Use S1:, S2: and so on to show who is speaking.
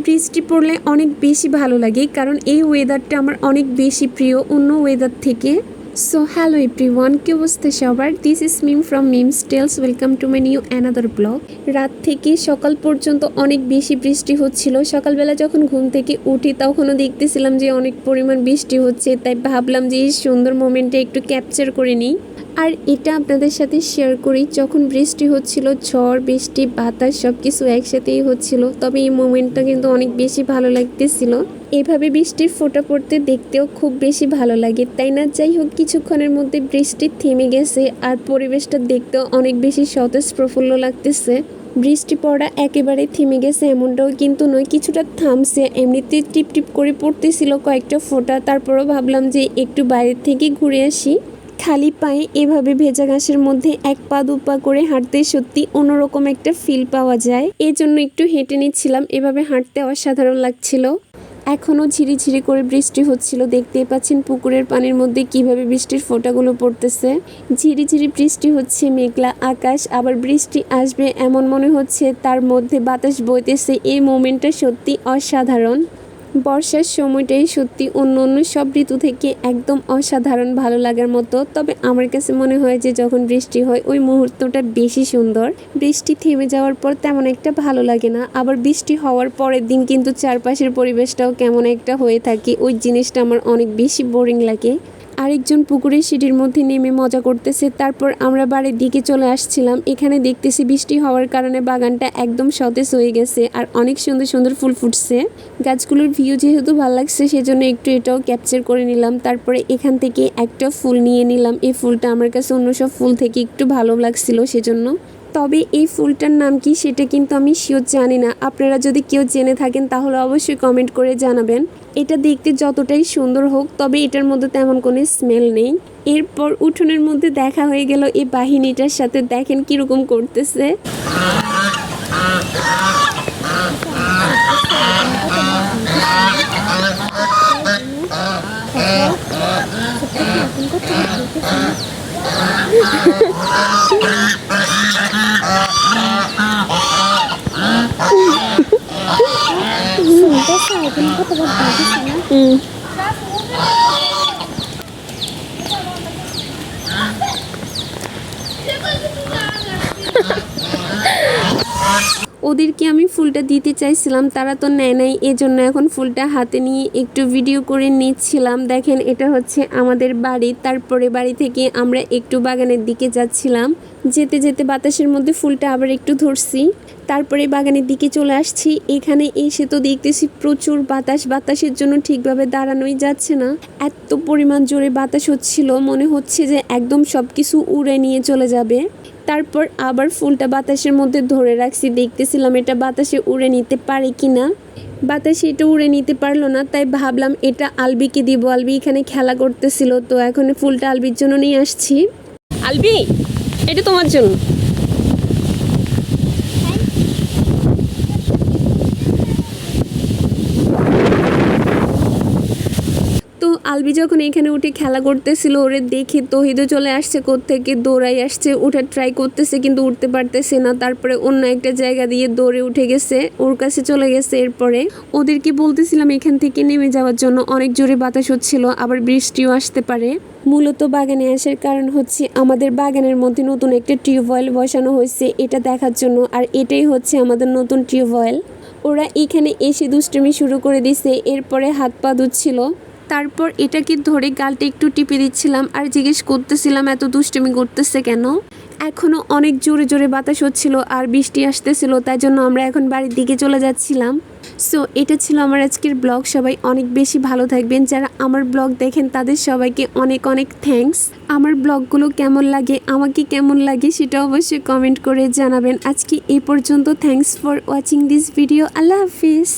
S1: বৃষ্টি পড়লে অনেক বেশি ভালো লাগে, কারণ এই ওয়েদারটা আমার অনেক বেশি প্রিয় অন্য ওয়েদার থেকে। সো হ্যালো এভরিওয়ান, কি অবস্থা সবার? This is Mim from Mims tales. Welcome to my new another blog. রাত থেকে সকাল পর্যন্ত অনেক বেশি বৃষ্টি হচ্ছিল। সকালবেলা যখন ঘুম থেকে উঠি তখনও দেখতেছিলাম যে অনেক পরিমাণ বৃষ্টি হচ্ছে, তাই ভাবলাম যে এই সুন্দর মোমেন্টটা একটু ক্যাপচার করে নিই আর এটা আপনাদের সাথে শেয়ার করি। যখন বৃষ্টি হচ্ছিল, ঝড় বৃষ্টি বাতাস সব কিছু একসাথেই হচ্ছিল, তবে এই মোমেন্টটা কিন্তু অনেক বেশি ভালো লাগতেছিল। এভাবে বৃষ্টির ফোঁটা পড়তে দেখতেও খুব বেশি ভালো লাগে, তাই না? যাই হোক, কিছুক্ষণের মধ্যে বৃষ্টি থেমে গেছে আর পরিবেশটা দেখতেও অনেক বেশি সতেজ প্রফুল্ল লাগতেছে। বৃষ্টি পড়া একেবারে থেমে গেছে এমনটাও কিন্তু নয়, কিছুটা থামছে। এমনিতে টিপ টিপ করে পড়তেছিল কয়েকটা ফোঁটা, তারপরও ভাবলাম যে একটু বাইরে থেকে ঘুরে আসি। খালি পায়ে এভাবে ভেজা ঘাসের মধ্যে এক পা দু পা করে হাঁটতে সত্যি অন্যরকম একটা ফিল পাওয়া যায়। এই জন্য একটু হেঁটে নিচ্ছিলাম। এভাবে হাঁটতে অসাধারণ লাগছিল। এখনও ঝিরিঝিরি করে বৃষ্টি হচ্ছিল, দেখতেই পাচ্ছেন পুকুরের পানির মধ্যে কিভাবে বৃষ্টির ফোঁটাগুলো পড়তেছে। ঝিরিঝিরি বৃষ্টি হচ্ছে, মেঘলা আকাশ, আবার বৃষ্টি আসবে এমন মনে হচ্ছে, তার মধ্যে বাতাস বইতেছে। এই মোমেন্টটা সত্যি অসাধারণ। বর্ষার সময়টাই সত্যি অন্য অন্য সব ঋতু থেকে একদম অসাধারণ ভালো লাগার মতো। তবে আমার কাছে মনে হয় যে যখন বৃষ্টি হয় ওই মুহূর্তটা বেশি সুন্দর। বৃষ্টি থেমে যাওয়ার পর তেমন একটা ভালো লাগে না, আবার বৃষ্টি হওয়ার পরের দিন কিন্তু চারপাশের পরিবেশটাও কেমন একটা হয়ে থাকে, ওই জিনিসটা আমার অনেক বেশি বোরিং লাগে। আরেকজন পুকুরের সিঁড়ির মধ্যে নেমে মজা করতেছে। তারপর আমরা বাড়ির দিকে চলে আসছিলাম। এখানে দেখতেছি বৃষ্টি হওয়ার কারণে বাগানটা একদম সতেজ হয়ে গেছে আর অনেক সুন্দর সুন্দর ফুল ফুটছে। গাছগুলোর ভিউ যেহেতু ভালো লাগছে সেজন্য একটু এটাও ক্যাপচার করে নিলাম। তারপরে এখান থেকে একটা ফুল নিয়ে নিলাম। এই ফুলটা আমার কাছে অন্য সব ফুল থেকে একটু ভালো লাগছিল সেজন্য। তবে এই ফুলটার নাম কি সেটা কিন্তু আমি শিওর জানি না। আপনারা যদি কেউ জেনে থাকেন তাহলে অবশ্যই কমেন্ট করে জানাবেন। এটা দেখতে যতটাই সুন্দর হোক, তবে এটার মধ্যে তেমন কোনো স্মেল নেই। এরপর উঠোনের মধ্যে দেখা হয়ে গেল এই বাহিনীটার সাথে। দেখেন কিরকম করতেছে। ওদেরকে আমি ফুলটা দিতে চাইছিলাম, তারা তো নেয় নাই, এজন্য এখন ফুলটা হাতে নিয়ে একটু ভিডিও করে নিচ্ছিলাম। দেখেন এটা হচ্ছে আমাদের বাড়ি। তারপরে বাড়ি থেকে আমরা একটু বাগানের দিকে যাচ্ছিলাম। যেতে যেতে বাতাসের মধ্যে ফুলটা আবার একটু ধরছি, তারপরে বাগানের দিকে চলে আসছি। এখানে এসে তো দেখতেছি প্রচুর বাতাস, বাতাসের জন্য ঠিকভাবে দাঁড়ানোই যাচ্ছে না, এত পরিমাণ জোরে বাতাস হচ্ছিল, মনে হচ্ছে যে একদম সব কিছু উড়ে নিয়ে চলে যাবে। তারপর আবার ফুলটা বাতাসের মধ্যে ধরে রাখছি, দেখতেছিলাম এটা বাতাসে উড়ে নিতে পারে কিনা। বাতাসে এটা উড়ে নিতে পারলো না, তাই ভাবলাম এটা আলবিকে দিব। আলবি এখানে খেলা করতেছিল, তো এখন ফুলটা আলবির জন্য নিয়ে আসছি। আলবি, এটা তোমার জন্য। তো আলবি যখন এখানে উঠে খেলা করতেছিল, ওরে দেখে তহিদও চলে আসছে, কোত্থেকে দৌড়াই আসছে, উঠার ট্রাই করতেছে কিন্তু উঠতে পারতেছে না। তারপরে অন্য একটা জায়গা দিয়ে দৌড়ে উঠে গেছে, ওর কাছে চলে গেছে। এরপরে ওদেরকে বলতেছিলাম এখান থেকে নেমে যাওয়ার জন্য, অনেক জোরে বাতাস হচ্ছিল, আবার বৃষ্টিও আসতে পারে। মূলত বাগানে আসার কারণ হচ্ছে আমাদের বাগানের মধ্যে নতুন একটা টিউবওয়েল বসানো হয়েছে, এটা দেখার জন্য। আর এটাই হচ্ছে আমাদের নতুন টিউবওয়েল। ওরা এখানে এসে দুষ্টুমি শুরু করে দিছে, এরপরে হাত পা ধুচ্ছিল। তারপর এটাকে ধরে গালটা একটু টিপে দিচ্ছিলাম আর জিজ্ঞেস করতেছিলাম এত দুষ্টুমি করতেছে কেন। এখনও অনেক জোরে জোরে বাতাস হচ্ছিল আর বৃষ্টি আসতেছিল, তাই জন্য আমরা এখন বাড়ির দিকে চলে যাচ্ছিলাম। সো এটা ছিল আমার আজকের ব্লগ। সবাই অনেক বেশি ভালো থাকবেন। যারা আমার ব্লগ দেখেন তাদের সবাইকে অনেক অনেক থ্যাঙ্কস। আমার ব্লগগুলো কেমন লাগে, আমাকে কেমন লাগে সেটা অবশ্যই কমেন্ট করে জানাবেন। আজকে এই পর্যন্ত। Thanks for watching this video. Allah Hafiz.